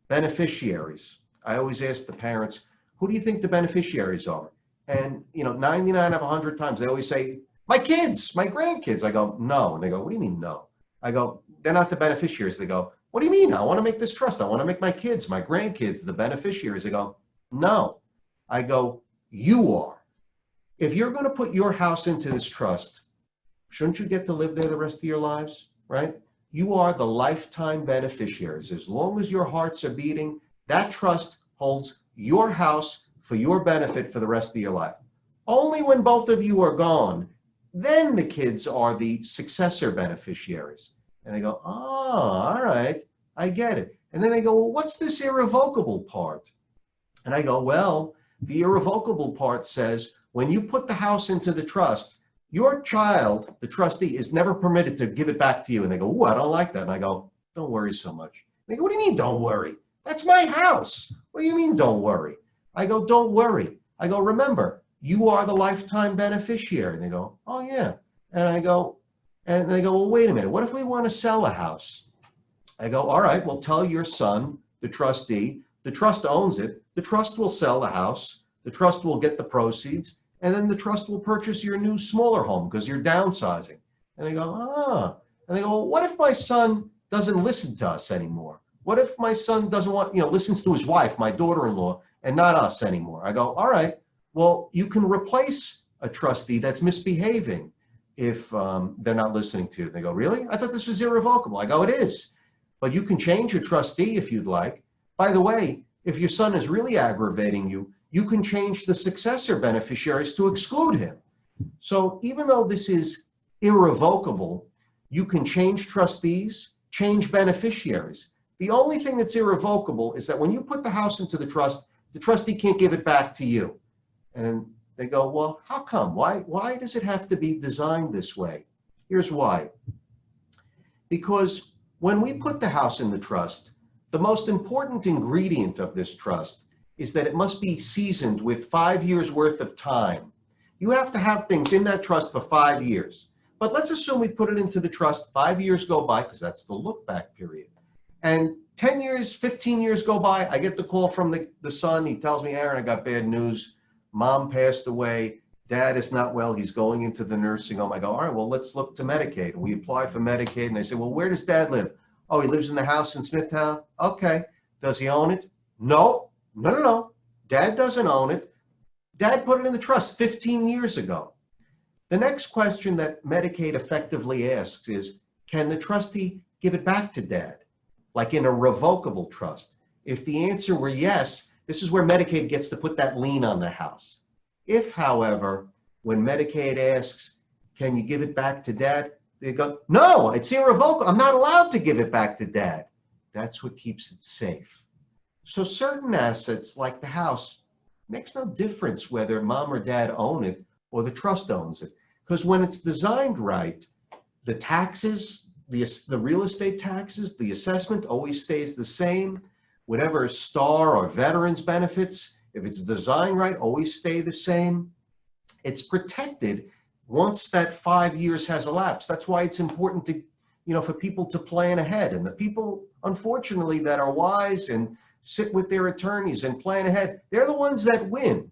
beneficiaries. I always ask the parents, who do you think the beneficiaries are? And 99 of 100 times they always say, my kids, my grandkids. I go, no. And they go, what do you mean no? I go, they're not the beneficiaries. They go, what do you mean? I want to make this trust. I want to make my kids, my grandkids, the beneficiaries. They go, no. I go, you are. If you're going to put your house into this trust, shouldn't you get to live there the rest of your lives, right? You are the lifetime beneficiaries. As long as your hearts are beating, that trust holds your house for your benefit for the rest of your life. Only when both of you are gone, then the kids are the successor beneficiaries. And they go, oh, all right, I get it. And then they go, well, what's this irrevocable part? And I go, well, the irrevocable part says when you put the house into the trust, your child, the trustee, is never permitted to give it back to you. And they go, oh, I don't like that. And I go, don't worry so much. They go, what do you mean, don't worry? That's my house. What do you mean, don't worry? I go, don't worry. I go, remember, you are the lifetime beneficiary. And they go, oh, yeah. And I go, and they go, well, wait a minute. What if we want to sell a house? I go, all right, well, tell your son, the trustee, the trust owns it. The trust will sell the house. The trust will get the proceeds. And then the trust will purchase your new smaller home because you're downsizing. And they go, ah. And they go, well, what if my son doesn't listen to us anymore? What if my son doesn't want, listens to his wife, my daughter-in-law, and not us anymore? I go, all right, well, you can replace a trustee that's misbehaving if they're not listening to you. They go, really? I thought this was irrevocable. I go, it is. But you can change your trustee if you'd like. By the way, if your son is really aggravating you, you can change the successor beneficiaries to exclude him. So even though this is irrevocable, you can change trustees, change beneficiaries. The only thing that's irrevocable is that when you put the house into the trust, the trustee can't give it back to you. And they go, well, how come? Why does it have to be designed this way? Here's why. Because when we put the house in the trust, the most important ingredient of this trust is that it must be seasoned with 5 years worth of time. You have to have things in that trust for 5 years. But let's assume we put it into the trust, 5 years go by, because that's the look back period. And 10 years, 15 years go by, I get the call from the son. He tells me, Aaron, I got bad news. Mom passed away. Dad is not well. He's going into the nursing home. I go, all right, well, let's look to Medicaid. And we apply for Medicaid. And I say, well, where does Dad live? Oh, he lives in the house in Smithtown. Okay. Does he own it? No. No. Dad doesn't own it. Dad put it in the trust 15 years ago. The next question that Medicaid effectively asks is, can the trustee give it back to Dad, like in a revocable trust? If the answer were yes, this is where Medicaid gets to put that lien on the house. If, however, when Medicaid asks, can you give it back to Dad? They go, no, it's irrevocable. I'm not allowed to give it back to Dad. That's what keeps it safe. So certain assets like the house makes no difference whether mom or dad own it or the trust owns it. Because when it's designed right, the taxes, the real estate taxes, the assessment always stays the same. Whatever star or veterans benefits, if it's designed right, always stay the same. It's protected once that 5 years has elapsed. That's why it's important to, for people to plan ahead. And the people, unfortunately, that are wise and sit with their attorneys and plan ahead, they're the ones that win.